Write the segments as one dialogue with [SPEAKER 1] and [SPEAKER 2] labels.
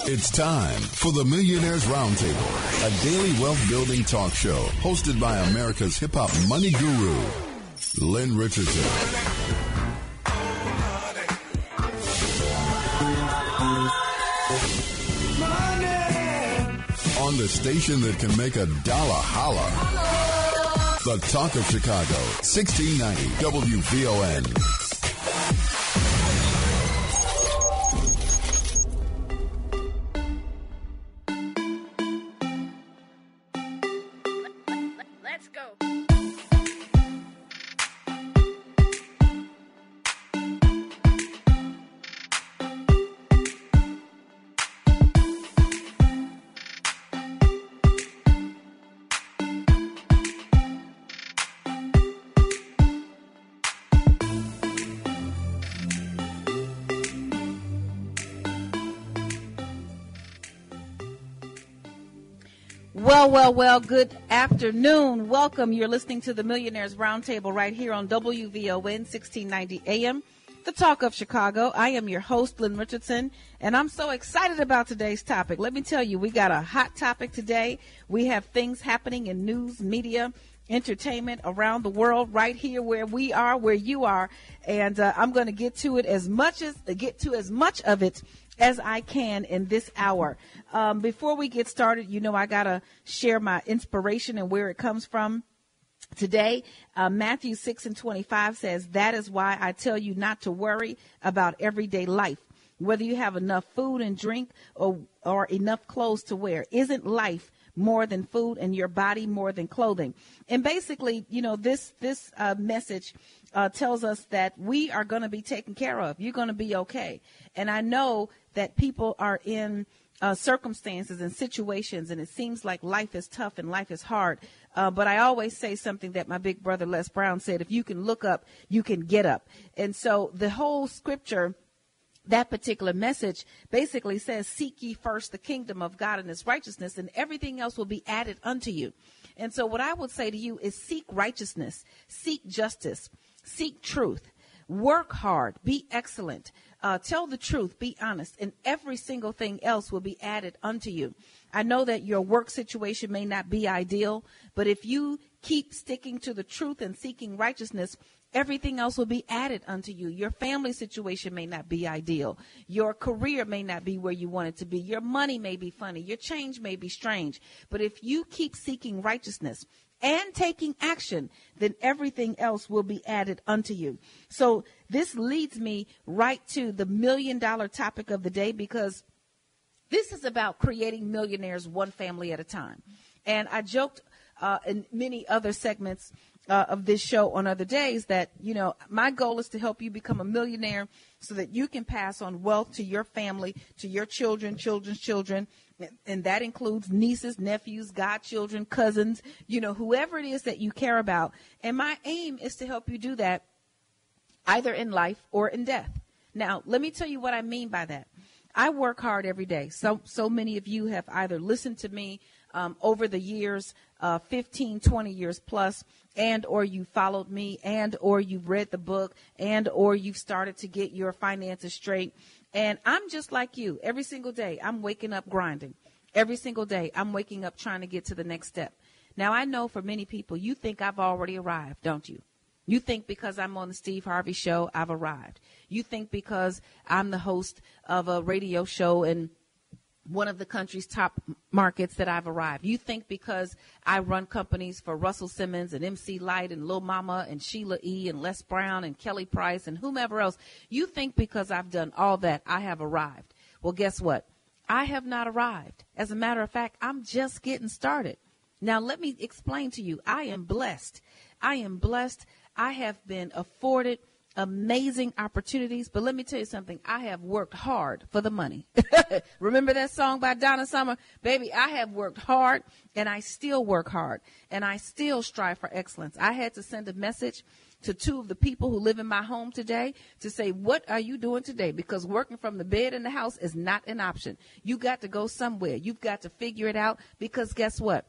[SPEAKER 1] It's time for the Millionaire's Roundtable, a daily wealth building talk show hosted by America's hip hop money guru, Lynn Richardson. On the station that can make a dollar holler. The Talk of Chicago, 1690 WVON.
[SPEAKER 2] Well, good afternoon. Welcome. You're listening to the Millionaire's Roundtable right here on WVON 1690 AM, the Talk of Chicago. I am your host, Lynn Richardson, and I'm so excited about today's topic. Let me tell you, we got a hot topic today. We have things happening in news, media, entertainment around the world right here where we are, where you are, and I'm going to get to as much of it as I can in this hour. Before we get started, I got to share my inspiration and where it comes from. Today, Matthew 6:25 says, "That is why I tell you not to worry about everyday life, whether you have enough food and drink or enough clothes to wear. Isn't life more than food and your body more than clothing?" And basically, this message tells us that we are going to be taken care of. You're going to be okay. And I know that people are in circumstances and situations, and it seems like life is tough and life is hard. But I always say something that my big brother Les Brown said: if you can look up, you can get up. And so the whole scripture, that particular message, basically says, "Seek ye first the kingdom of God and his righteousness, and everything else will be added unto you." And so what I would say to you is seek righteousness, seek justice, seek truth, work hard, be excellent, tell the truth, be honest, and every single thing else will be added unto you. I know that your work situation may not be ideal, but if you keep sticking to the truth and seeking righteousness, everything else will be added unto you. Your family situation may not be ideal. Your career may not be where you want it to be. Your money may be funny. Your change may be strange. But if you keep seeking righteousness and taking action, then everything else will be added unto you. So this leads me right to the $1 million topic of the day, because this is about creating millionaires one family at a time. And I joked in many other segments of this show on other days that, my goal is to help you become a millionaire so that you can pass on wealth to your family, to your children, children's children. And that includes nieces, nephews, godchildren, cousins, whoever it is that you care about. And my aim is to help you do that either in life or in death. Now, let me tell you what I mean by that. I work hard every day. So many of you have either listened to me over the years, 15, 20 years plus, and or you followed me, and or you've read the book, and or you've started to get your finances straight. And I'm just like you. Every single day, I'm waking up grinding. Every single day, I'm waking up trying to get to the next step. Now, I know for many people, you think I've already arrived, don't you? You think because I'm on the Steve Harvey show, I've arrived. You think because I'm the host of a radio show in one of the country's top markets that I've arrived. You think because I run companies for Russell Simmons and MC Light and Lil Mama and Sheila E. and Les Brown and Kelly Price and whomever else, you think because I've done all that, I have arrived. Well, guess what? I have not arrived. As a matter of fact, I'm just getting started. Now, let me explain to you. I am blessed. I am blessed. I have been afforded amazing opportunities, but let me tell you something. I have worked hard for the money. Remember that song by Donna Summer? Baby, I have worked hard, and I still work hard, and I still strive for excellence. I had to send a message to two of the people who live in my home today to say, what are you doing today? Because working from the bed in the house is not an option. You got to go somewhere. You've got to figure it out, because guess what?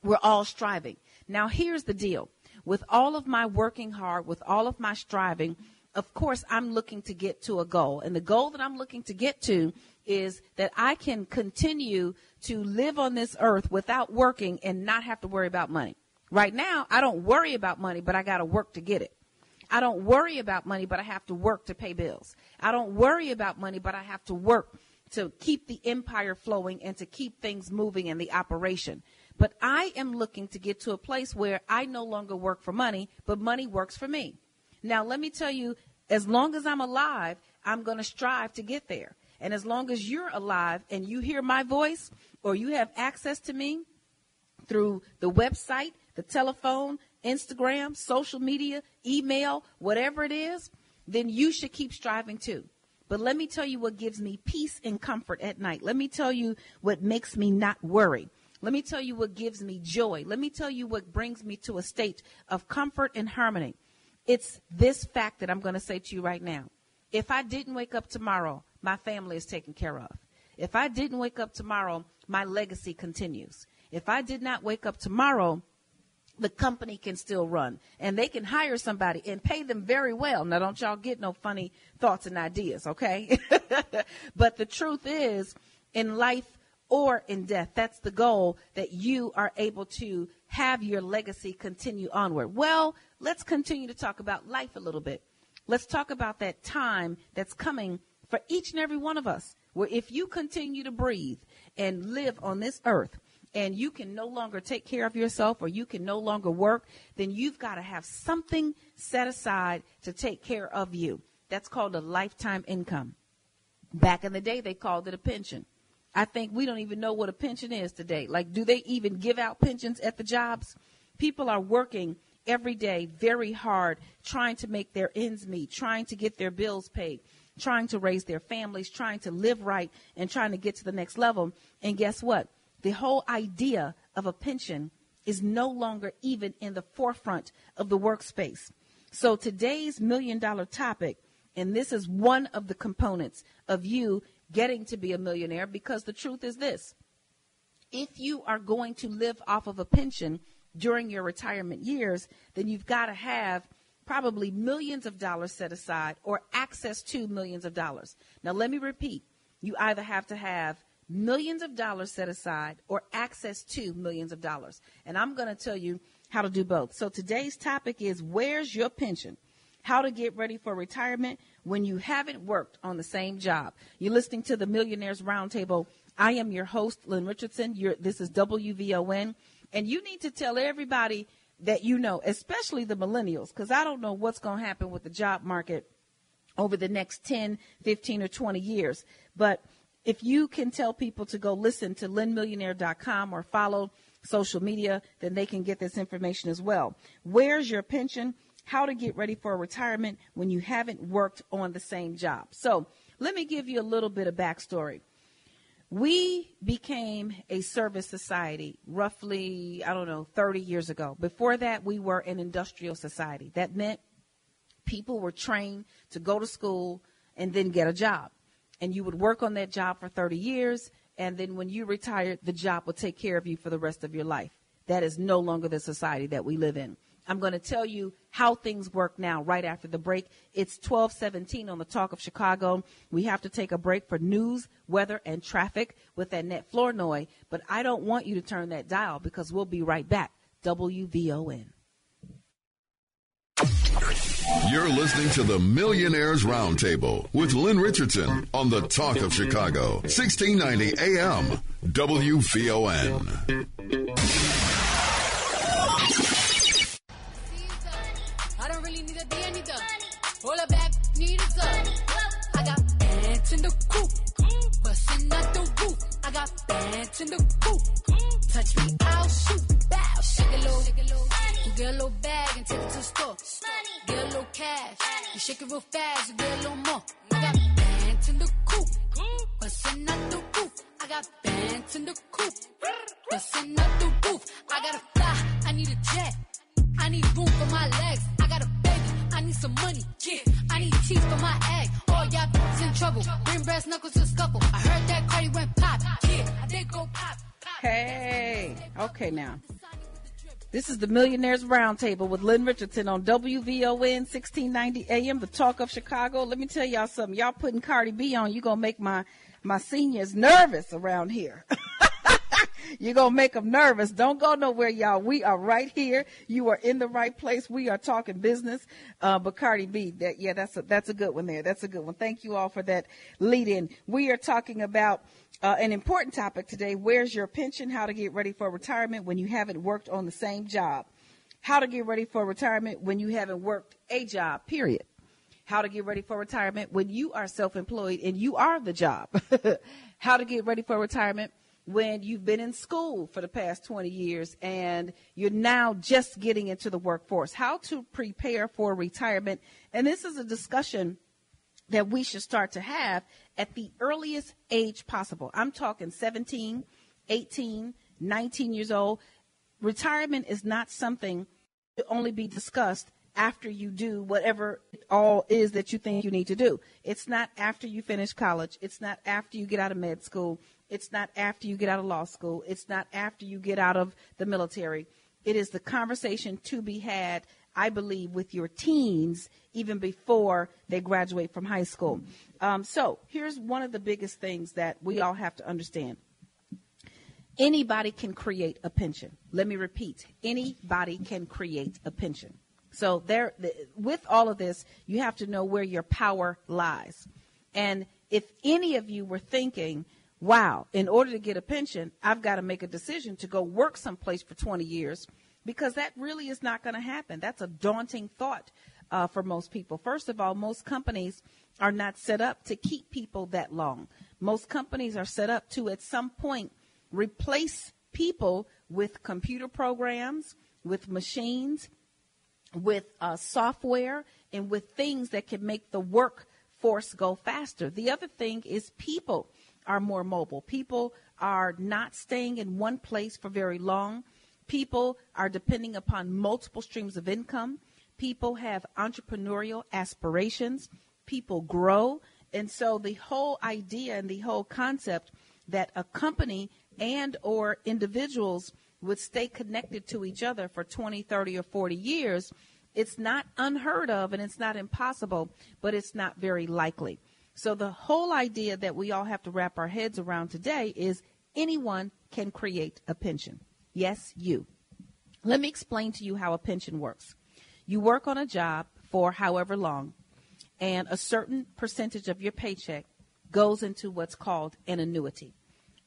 [SPEAKER 2] We're all striving. Now, here's the deal. With all of my working hard, with all of my striving, of course, I'm looking to get to a goal. And the goal that I'm looking to get to is that I can continue to live on this earth without working and not have to worry about money. Right now, I don't worry about money, but I got to work to get it. I don't worry about money, but I have to work to pay bills. I don't worry about money, but I have to work to keep the empire flowing and to keep things moving in the operation. But I am looking to get to a place where I no longer work for money, but money works for me. Now, let me tell you, as long as I'm alive, I'm going to strive to get there. And as long as you're alive and you hear my voice or you have access to me through the website, the telephone, Instagram, social media, email, whatever it is, then you should keep striving too. But let me tell you what gives me peace and comfort at night. Let me tell you what makes me not worry. Let me tell you what gives me joy. Let me tell you what brings me to a state of comfort and harmony. It's this fact that I'm going to say to you right now. If I didn't wake up tomorrow, my family is taken care of. If I didn't wake up tomorrow, my legacy continues. If I did not wake up tomorrow, the company can still run, and they can hire somebody and pay them very well. Now, don't y'all get no funny thoughts and ideas, okay? But the truth is, in life or in death, that's the goal, that you are able to have your legacy continue onward. Well, let's continue to talk about life a little bit. Let's talk about that time that's coming for each and every one of us, where if you continue to breathe and live on this earth, and you can no longer take care of yourself or you can no longer work, then you've got to have something set aside to take care of you. That's called a lifetime income. Back in the day, they called it a pension. I think we don't even know what a pension is today. Like, do they even give out pensions at the jobs? People are working every day very hard, trying to make their ends meet, trying to get their bills paid, trying to raise their families, trying to live right, and trying to get to the next level. And guess what? The whole idea of a pension is no longer even in the forefront of the workspace. So today's $1 million topic, and this is one of the components of you getting to be a millionaire, because the truth is this: if you are going to live off of a pension during your retirement years, then you've got to have probably millions of dollars set aside or access to millions of dollars. Now, let me repeat. You either have to have millions of dollars set aside or access to millions of dollars. And I'm going to tell you how to do both. So today's topic is, where's your pension? How to get ready for retirement when you haven't worked on the same job. You're listening to the Millionaires Roundtable. I am your host, Lynn Richardson. This is WVON. And you need to tell everybody that you know, especially the millennials, because I don't know what's going to happen with the job market over the next 10, 15, or 20 years. But if you can tell people to go listen to lynnmillionaire.com or follow social media, then they can get this information as well. Where's your pension? How to get ready for retirement when you haven't worked on the same job. So let me give you a little bit of backstory. We became a service society roughly, 30 years ago. Before that, we were an industrial society. That meant people were trained to go to school and then get a job. And you would work on that job for 30 years, and then when you retired, the job would take care of you for the rest of your life. That is no longer the society that we live in. I'm going to tell you how things work now right after the break. It's 12:17 on the Talk of Chicago. We have to take a break for news, weather, and traffic with Annette Flournoy, but I don't want you to turn that dial, because we'll be right back. WVON.
[SPEAKER 1] You're listening to the Millionaires Roundtable with Lynn Richardson on the Talk of Chicago, 1690 AM, WVON.
[SPEAKER 3] I don't really need a D, I need the hold it back, need a dub. I got bands in the coop, bustin' out the roof. I got bands in the coop, touch me, I'll shoot, bow, shake it low, you get a little bag and take it to the store. Get a little cash, you shake it real fast, you get a little more. I got bands in the coop, bustin' out the roof. I got bands in the coop, bustin' out the roof. I gotta fly, I need a jet, I need room for my legs. I got a baby, I need some money, yeah. I need teeth for my egg. All y'all bitches in trouble, bring brass knuckles to scuffle. I heard that Cardi went pop, yeah. I did go pop.
[SPEAKER 2] Hey, okay now. This is the Millionaires Roundtable with Lynn Richardson on WVON 1690 AM, the talk of Chicago. Let me tell y'all something. Y'all putting Cardi B on, you're going to make my seniors nervous around here. You're going to make them nervous. Don't go nowhere, y'all. We are right here. You are in the right place. We are talking business. But Cardi B, that's a good one there. That's a good one. Thank you all for that lead in. We are talking about an important topic today. Where's your pension? How to get ready for retirement when you haven't worked on the same job. How to get ready for retirement when you haven't worked a job, period. How to get ready for retirement when you are self-employed and you are the job. How to get ready for retirement when you've been in school for the past 20 years and you're now just getting into the workforce. How to prepare for retirement. And this is a discussion that we should start to have at the earliest age possible. I'm talking 17, 18, 19 years old. Retirement is not something to only be discussed after you do whatever it all is that you think you need to do. It's not after you finish college. It's not after you get out of med school. It's not after you get out of law school. It's not after you get out of the military. It is the conversation to be had, I believe, with your teens even before they graduate from high school. So here's one of the biggest things that we all have to understand. Anybody can create a pension. Let me repeat. Anybody can create a pension. So with all of this, you have to know where your power lies. And if any of you were thinking, wow, in order to get a pension, I've got to make a decision to go work someplace for 20 years, because that really is not going to happen. That's a daunting thought for most people. First of all, most companies are not set up to keep people that long. Most companies are set up to, at some point, replace people with computer programs, with machines, with software, and with things that can make the workforce go faster. The other thing is people are more mobile. People are not staying in one place for very long. People are depending upon multiple streams of income. People have entrepreneurial aspirations. People grow. And so the whole idea and the whole concept that a company and or individuals would stay connected to each other for 20, 30, or 40 years, it's not unheard of and it's not impossible, but it's not very likely. So the whole idea that we all have to wrap our heads around today is anyone can create a pension. Yes, you. Let me explain to you how a pension works. You work on a job for however long, and a certain percentage of your paycheck goes into what's called an annuity.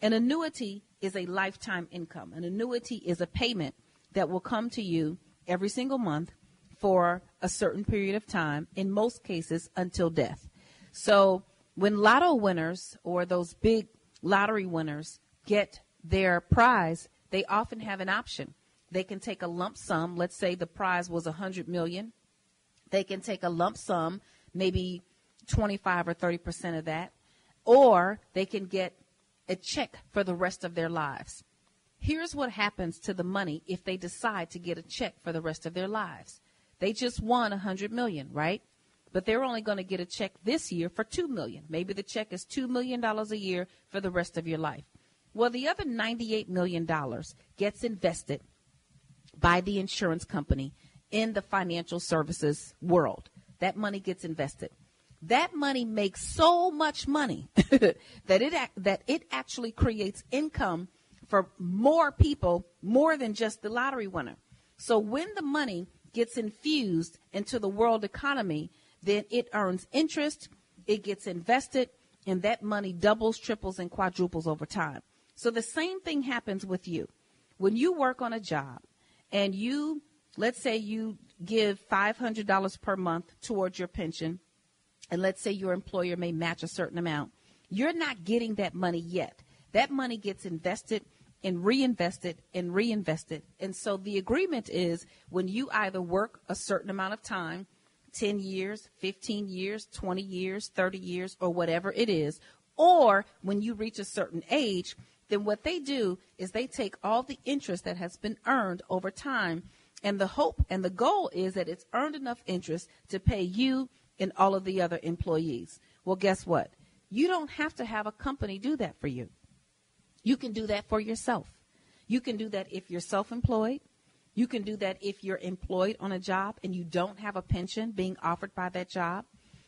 [SPEAKER 2] An annuity is a lifetime income. An annuity is a payment that will come to you every single month for a certain period of time, in most cases until death. So when lotto winners or those big lottery winners get their prize, they often have an option. They can take a lump sum. Let's say the prize was $100 million. They can take a lump sum, maybe 25 or 30% of that, or they can get a check for the rest of their lives. Here's what happens to the money if they decide to get a check for the rest of their lives. They just won $100 million, right? But they're only going to get a check this year for $2 million. Maybe the check is $2 million a year for the rest of your life. Well, the other $98 million gets invested by the insurance company in the financial services world. That money gets invested. That money makes so much money that it actually creates income for more people, more than just the lottery winner. So when the money gets infused into the world economy, then it earns interest, it gets invested, and that money doubles, triples, and quadruples over time. So the same thing happens with you. When you work on a job and you, let's say you give $500 per month towards your pension, and let's say your employer may match a certain amount, you're not getting that money yet. That money gets invested and reinvested and reinvested. And so the agreement is when you either work a certain amount of time, 10 years, 15 years, 20 years, 30 years, or whatever it is, or when you reach a certain age, then what they do is they take all the interest that has been earned over time, and the hope and the goal is that it's earned enough interest to pay you and all of the other employees. Well, guess what? You don't have to have a company do that for you. You can do that for yourself. You can do that if you're self-employed. You can do that if you're employed on a job and you don't have a pension being offered by that job.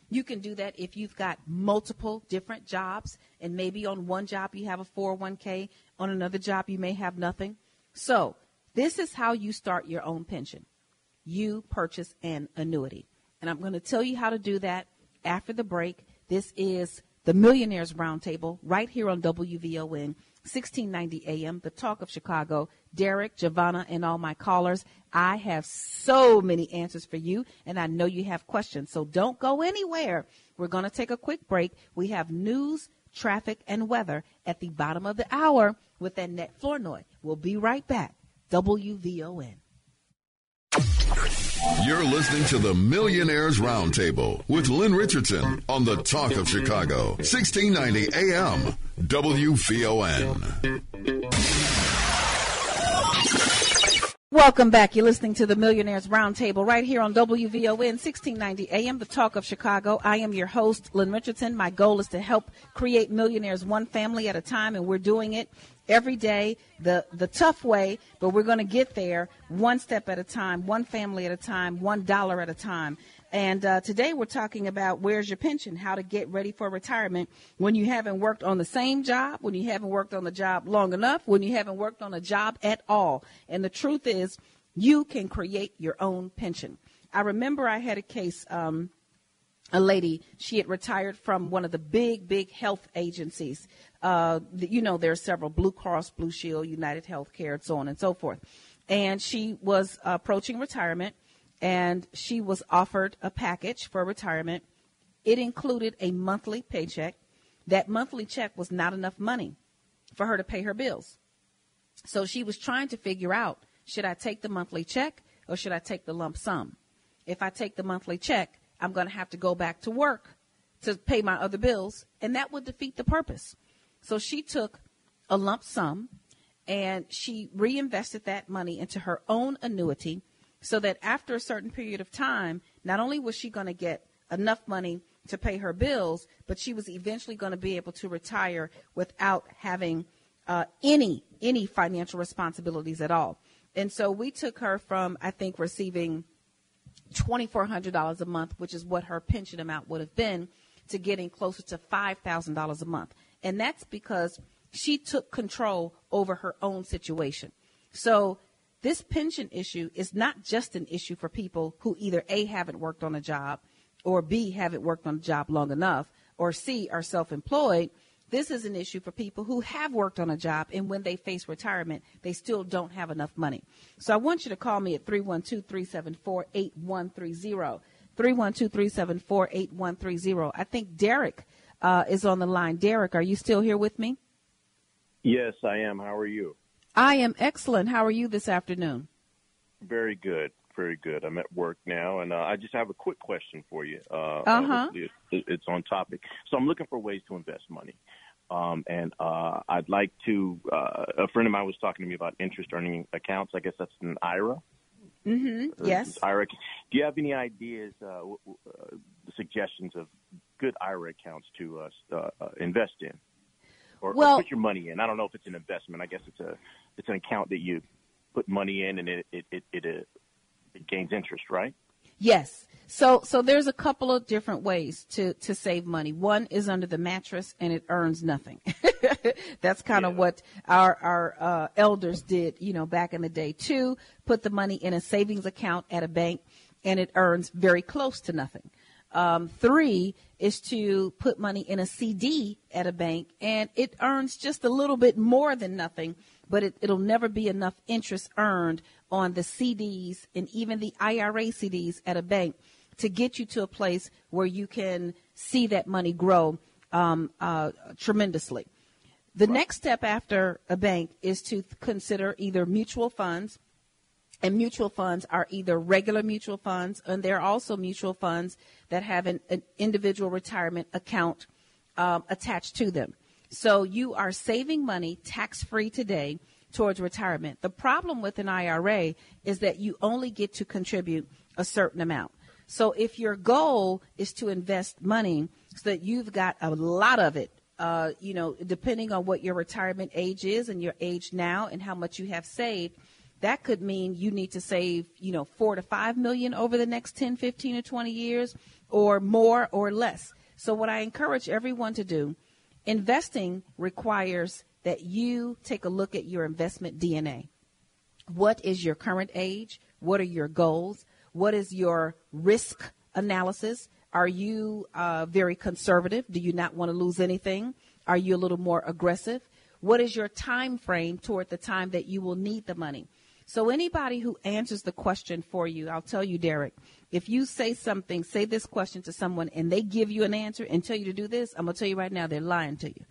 [SPEAKER 2] You can do that if you've got multiple different jobs, and maybe on one job you have a 401k, on another job you may have nothing. So this is how you start your own pension. You purchase an annuity. And I'm going to tell you how to do that after the break. This is the Millionaires Roundtable right here on WVON, 1690 AM, the talk of Chicago. Derek, Giovanna, and all my callers, I have so many answers for you, and I know you have questions. So don't go anywhere. We're going to take a quick break. We have news, traffic, and weather at the bottom of the hour with Annette Flournoy. We'll be right back. WVON.
[SPEAKER 1] You're listening to the Millionaires Roundtable with Lynn Richardson on the Talk of Chicago, 1690 AM, WVON.
[SPEAKER 2] Welcome back. You're listening to the Millionaires Roundtable right here on WVON 1690 AM, the talk of Chicago. I am your host, Lynn Richardson. My goal is to help create millionaires one family at a time, and we're doing it every day, the tough way, but we're going to get there one step at a time, one family at a time, $1 at a time. And today we're talking about where's your pension, how to get ready for retirement when you haven't worked on the same job, when you haven't worked on the job long enough, when you haven't worked on a job at all. And the truth is, you can create your own pension. I remember I had a case, a lady, she had retired from one of the big health agencies. There are several: Blue Cross, Blue Shield, United Healthcare, and so on and so forth. And she was approaching retirement, and she was offered a package for retirement. It included a monthly paycheck. That monthly check was not enough money for her to pay her bills. So she was trying to figure out, should I take the monthly check or should I take the lump sum? If I take the monthly check, I'm going to have to go back to work to pay my other bills, and that would defeat the purpose. So she took a lump sum and she reinvested that money into her own annuity so that after a certain period of time, not only was she going to get enough money to pay her bills, but she was eventually going to be able to retire without having any financial responsibilities at all. And so we took her from, I think, receiving $2,400 a month, which is what her pension amount would have been, to getting closer to $5,000 a month. And that's because she took control over her own situation. So this pension issue is not just an issue for people who either A, haven't worked on a job, or B, haven't worked on a job long enough, or C, are self-employed. This is an issue for people who have worked on a job, and when they face retirement, they still don't have enough money. So I want you to call me at 312-374-8130. 312-374-8130. I think Derek is on the line. Derek, are you still here with me?
[SPEAKER 4] Yes, I am. How are you?
[SPEAKER 2] I am excellent. How are you this afternoon?
[SPEAKER 4] Very good. Very good. I'm at work now, and I just have a quick question for you. It's on topic. So I'm looking for ways to invest money. And I'd like to a friend of mine was talking to me about interest-earning accounts. I guess that's an IRA.
[SPEAKER 2] Mm-hmm. Yes.
[SPEAKER 4] IRA. Do you have any ideas, suggestions of good IRA accounts to invest in? Or put your money in? I don't know if it's an investment. I guess it's an account that you put money in, and it gains interest, right?
[SPEAKER 2] Yes. So there's a couple of different ways to save money. One is under the mattress, and it earns nothing. That's kind of what our elders did, back in the day. Two, put the money in a savings account at a bank, and it earns very close to nothing. Three is to put money in a CD at a bank, and it earns just a little bit more than nothing, but it'll never be enough interest earned on the CDs and even the IRA CDs at a bank to get you to a place where you can see that money grow tremendously. The next step after a bank is to consider either mutual funds. And mutual funds are either regular mutual funds, and there are also mutual funds that have an individual retirement account attached to them. So you are saving money tax-free today towards retirement. The problem with an IRA is that you only get to contribute a certain amount. So if your goal is to invest money so that you've got a lot of it, depending on what your retirement age is and your age now and how much you have saved, that could mean you need to save, 4 to 5 million over the next 10, 15 or 20 years, or more or less. So what I encourage everyone to do, investing requires that you take a look at your investment DNA. What is your current age? What are your goals? What is your risk analysis? Are you very conservative? Do you not want to lose anything? Are you a little more aggressive? What is your time frame toward the time that you will need the money? So anybody who answers the question for you, I'll tell you, Derek, if you say this question to someone and they give you an answer and tell you to do this, I'm going to tell you right now, they're lying to you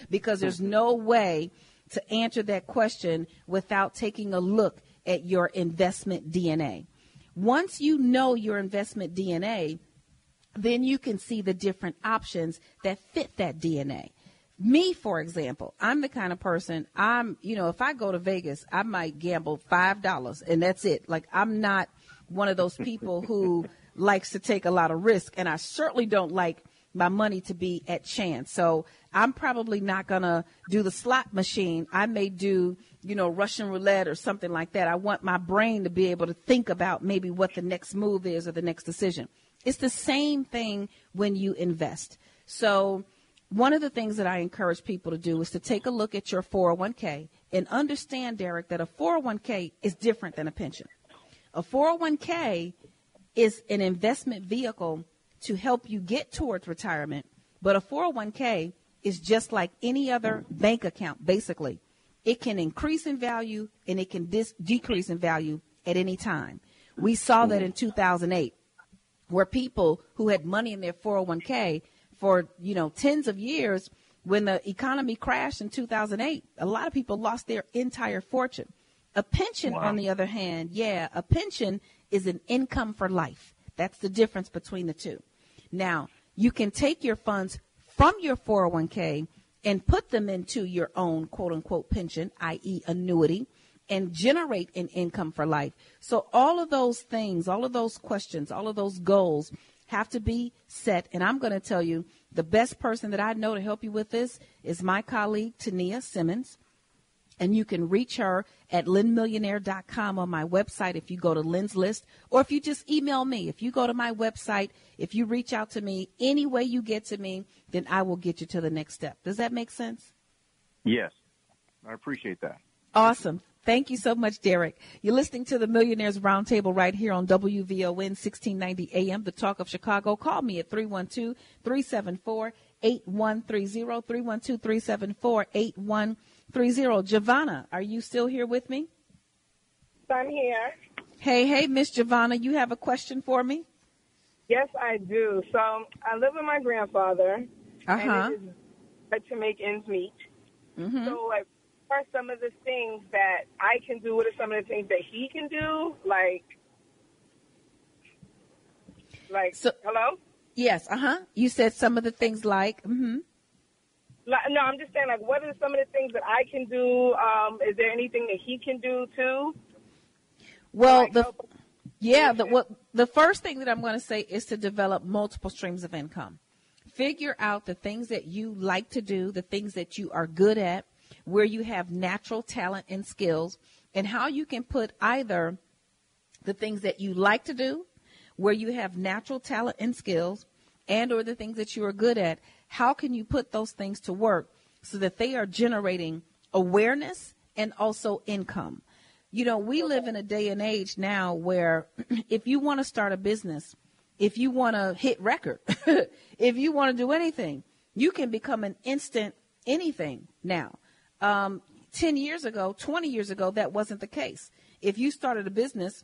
[SPEAKER 2] because there's no way to answer that question without taking a look at your investment DNA. Once you know your investment DNA, then you can see the different options that fit that DNA. Me, for example, I'm the kind of person, if I go to Vegas, I might gamble $5 and that's it. Like, I'm not one of those people who likes to take a lot of risk, and I certainly don't like my money to be at chance. So I'm probably not going to do the slot machine. I may do, Russian roulette or something like that. I want my brain to be able to think about maybe what the next move is or the next decision. It's the same thing when you invest. So one of the things that I encourage people to do is to take a look at your 401k and understand, Derek, that a 401k is different than a pension. A 401k is an investment vehicle to help you get towards retirement, but a 401k is just like any other bank account, basically. It can increase in value and it can decrease in value at any time. We saw that in 2008, where people who had money in their 401k for, tens of years, when the economy crashed in 2008, a lot of people lost their entire fortune. A pension, on the other hand, a pension is an income for life. That's the difference between the two. Now, you can take your funds from your 401k and put them into your own quote unquote pension, i.e. annuity, and generate an income for life. So all of those things, all of those questions, all of those goals have to be set. And I'm going to tell you, the best person that I know to help you with this is my colleague, Tania Simmons. And you can reach her at lynnmillionaire.com on my website if you go to Lynn's list, or if you just email me. If you go to my website, if you reach out to me, any way you get to me, then I will get you to the next step. Does that make sense?
[SPEAKER 4] Yes. I appreciate that.
[SPEAKER 2] Awesome. Thank you so much, Derek. You're listening to the Millionaires Roundtable right here on WVON 1690 AM, the Talk of Chicago. Call me at 312-374-8130, 312-374-8130. Giovanna, are you still here with me?
[SPEAKER 5] I'm here.
[SPEAKER 2] Hey, Miss Giovanna, you have a question for me?
[SPEAKER 5] Yes, I do. So I live with my grandfather, and it is hard to make ends meet. Mm-hmm. So, what are some of the things that I can do? What are some of the things that he can do? So, hello?
[SPEAKER 2] Yes, You said some of the things like,
[SPEAKER 5] No, I'm just saying, what are some of the things that I can do? Is there anything that he can do, too?
[SPEAKER 2] Well, the first thing that I'm going to say is to develop multiple streams of income. Figure out the things that you like to do, the things that you are good at, where you have natural talent and skills, and how you can put either the things that you like to do, where you have natural talent and skills, and or the things that you are good at. How can you put those things to work so that they are generating awareness and also income? We live in a day and age now where if you want to start a business, if you want to hit record, if you want to do anything, you can become an instant anything now. 10 years ago, 20 years ago, that wasn't the case. If you started a business,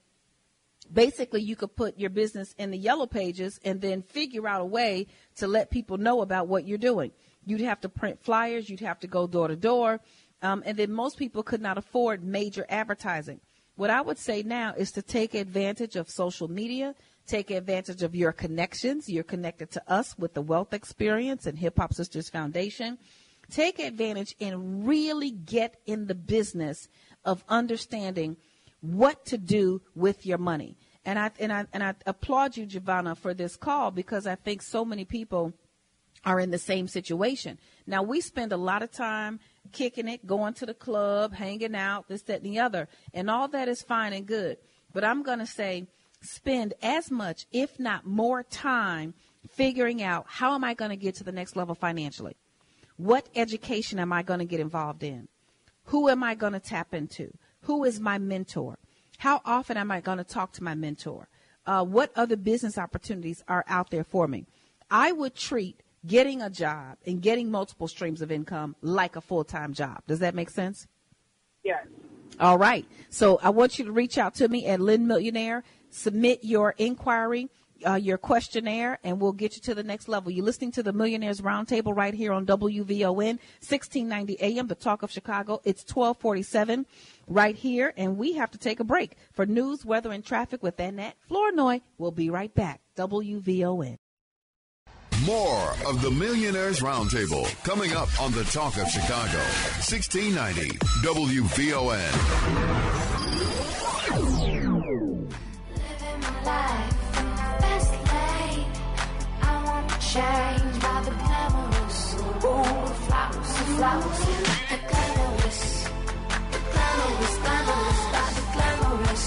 [SPEAKER 2] basically you could put your business in the yellow pages and then figure out a way to let people know about what you're doing. You'd have to print flyers. You'd have to go door to door. And then most people could not afford major advertising. What I would say now is to take advantage of social media, take advantage of your connections. You're connected to us with the Wealth Experience and Hip Hop Sisters Foundation. Take advantage and really get in the business of understanding what to do with your money. And I applaud you, Giovanna, for this call, because I think so many people are in the same situation. Now, we spend a lot of time kicking it, going to the club, hanging out, this, that, and the other, and all that is fine and good. But I'm going to say spend as much, if not more time figuring out how am I going to get to the next level financially? What education am I going to get involved in? Who am I going to tap into? Who is my mentor? How often am I going to talk to my mentor? What other business opportunities are out there for me? I would treat getting a job and getting multiple streams of income like a full-time job. Does that make sense?
[SPEAKER 5] Yes.
[SPEAKER 2] All right. So I want you to reach out to me at Lynn Millionaire, submit your inquiry, your questionnaire, and we'll get you to the next level. You're listening to the Millionaires Roundtable right here on WVON, 1690 AM, the Talk of Chicago. It's 1247 right here, and we have to take a break for news, weather, and traffic with Annette Flournoy. We'll be right back. WVON.
[SPEAKER 1] More of the Millionaires Roundtable coming up on the Talk of Chicago, 1690 WVON.
[SPEAKER 3] Living my life in my best lane. I want to change by the glamorous. Ooh, flowers, the glamorous, glamorous, by the glamorous.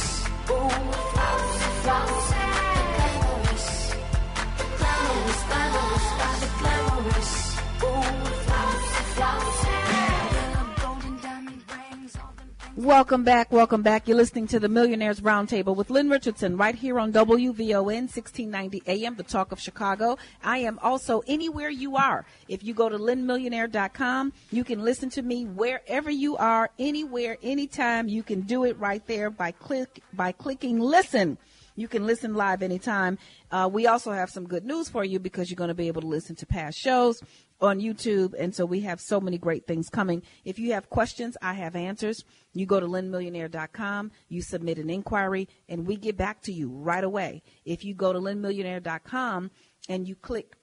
[SPEAKER 3] Ooh, flowers, the glamorous, glamorous, by the glamorous. Ooh, flowers. Golden diamond rings, all them things.
[SPEAKER 2] Welcome back. Welcome back. You're listening to the Millionaires Roundtable with Lynn Richardson right here on WVON 1690 AM, the Talk of Chicago. I am also anywhere you are. If you go to lynnmillionaire.com, you can listen to me wherever you are, anywhere, anytime. You can do it right there by clicking listen. You can listen live anytime. We also have some good news for you because you're going to be able to listen to past shows on YouTube. And so we have so many great things coming. If you have questions, I have answers. You go to lynnmillionaire.com, you submit an inquiry, and we get back to you right away. If you go to lynnmillionaire.com and you click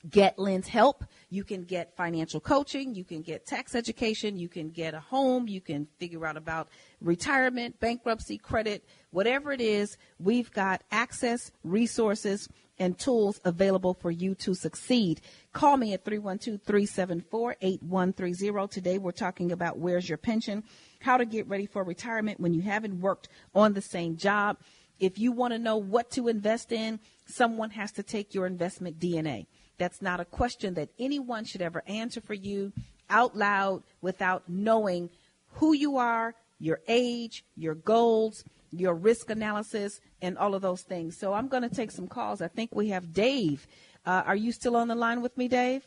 [SPEAKER 2] Get Lynn's Help, you can get financial coaching, you can get tax education, you can get a home, you can figure out about retirement, bankruptcy, credit, whatever it is. We've got access, resources, and tools available for you to succeed. Call me at 312-374-8130. Today we're talking about where's your pension, how to get ready for retirement when you haven't worked on the same job. If you want to know what to invest in, someone has to take your investment DNA. That's not a question that anyone should ever answer for you out loud without knowing who you are, your age, your goals, your risk analysis, and all of those things. So I'm going to take some calls. I think we have Dave. Are you still on the line with me, Dave?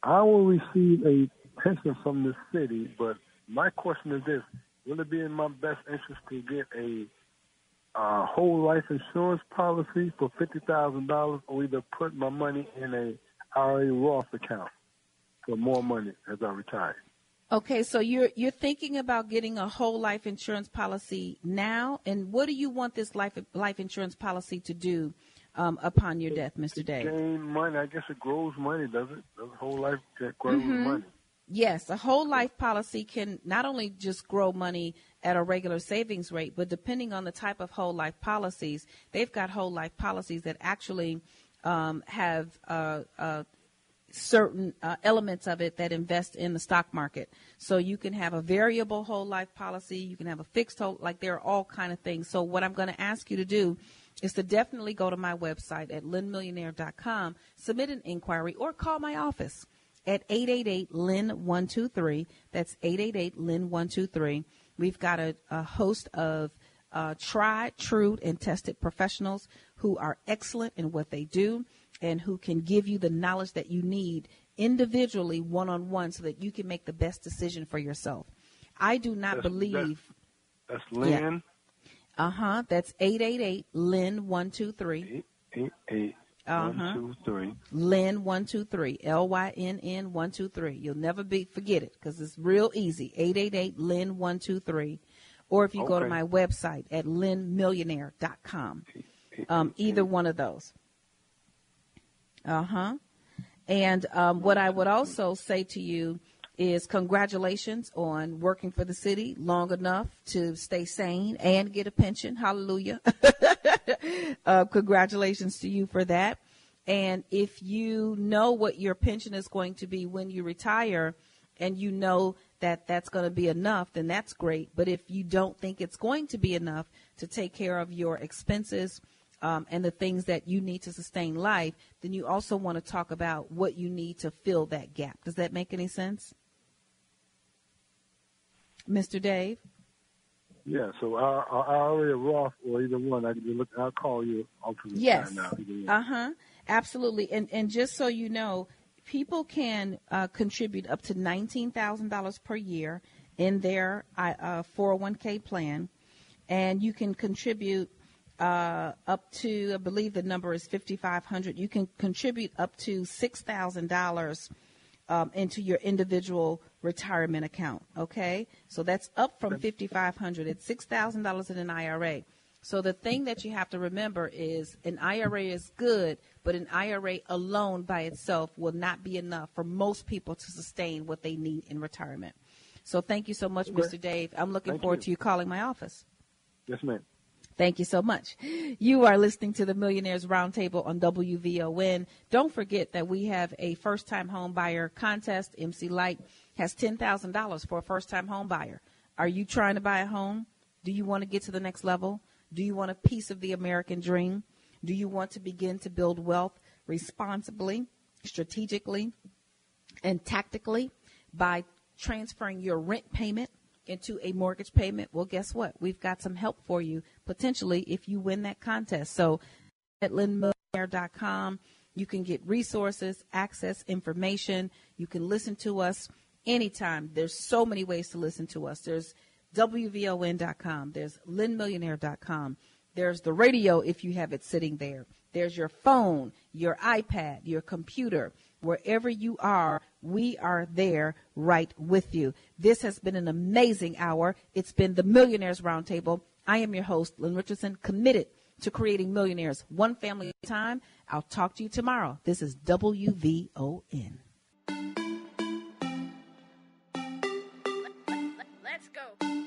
[SPEAKER 6] I will receive a pension from the city, but my question is this. Will it be in my best interest to get a whole life insurance policy for $50,000 or either put my money in a IRA Roth account for more money as I retire?
[SPEAKER 2] Okay, so you're thinking about getting a whole life insurance policy now, and what do you want this life insurance policy to do upon your death, Mr. Dave?
[SPEAKER 6] Gain money. I guess it grows money, does it? Does whole life grow money?
[SPEAKER 2] Yes, a whole life policy can not only just grow money at a regular savings rate, but depending on the type of whole life policies, they've got whole life policies that actually have certain elements of it that invest in the stock market. So you can have a variable whole life policy, you can have a fixed whole, like there are all kind of things. So what I'm going to ask you to do is to definitely go to my website at lynnmillionaire.com, submit an inquiry, or call my office at 888-LYNN-123. That's 888-LYNN-123. We've got a host of tried, true, and tested professionals who are excellent in what they do and who can give you the knowledge that you need individually, one-on-one, so that you can make the best decision for yourself. I do not believe.
[SPEAKER 6] That's Lynn.
[SPEAKER 2] Yeah. That's 888-LYNN-123.
[SPEAKER 6] 888-123.
[SPEAKER 2] Lynn-123. LYNN-123. You'll never forget it because it's real easy. 888-LYNN-123. Or if you go to my website at lynnmillionaire.com. Either one of those. And what I would also say to you is congratulations on working for the city long enough to stay sane and get a pension. Hallelujah. Congratulations to you for that. And if you know what your pension is going to be when you retire, and you know that that's going to be enough, then that's great. But if you don't think it's going to be enough to take care of your expenses and the things that you need to sustain life, then you also want to talk about what you need to fill that gap. Does that make any sense? Mr. Dave?
[SPEAKER 6] Yeah, so IRA, Roth, or either one, I'll call you off of the time now.
[SPEAKER 2] Absolutely. And just so you know, people can contribute up to $19,000 per year in their 401k plan, and you can contribute up to, I believe the number is $5,500. You can contribute up to $6,000 into your individual retirement account. Okay, so that's up from $5,500. It's $6,000 in an IRA. So the thing that you have to remember is an IRA is good, but an IRA alone by itself will not be enough for most people to sustain what they need in retirement. So thank you so much, Mr. Dave. I'm looking forward to you calling my office.
[SPEAKER 6] Yes, ma'am.
[SPEAKER 2] Thank you so much. You are listening to the Millionaires Roundtable on WVON. Don't forget that we have a first-time home buyer contest. MC Light has $10,000 for a first-time home buyer. Are you trying to buy a home? Do you want to get to the next level? Do you want a piece of the American dream? Do you want to begin to build wealth responsibly, strategically, and tactically by transferring your rent payment into a mortgage payment? Well, guess what? We've got some help for you, potentially, if you win that contest. So at lynnmillionaire.com, you can get resources, access information. You can listen to us anytime. There's so many ways to listen to us. There's WVON.com. There's lynnmillionaire.com. There's the radio if you have it sitting there. There's your phone, your iPad, your computer. Wherever you are, we are there right with you. This has been an amazing hour. It's been the Millionaires Roundtable. I am your host, Lynn Richardson, committed to creating millionaires one family at a time. I'll talk to you tomorrow. This is WVON.
[SPEAKER 3] Let's go.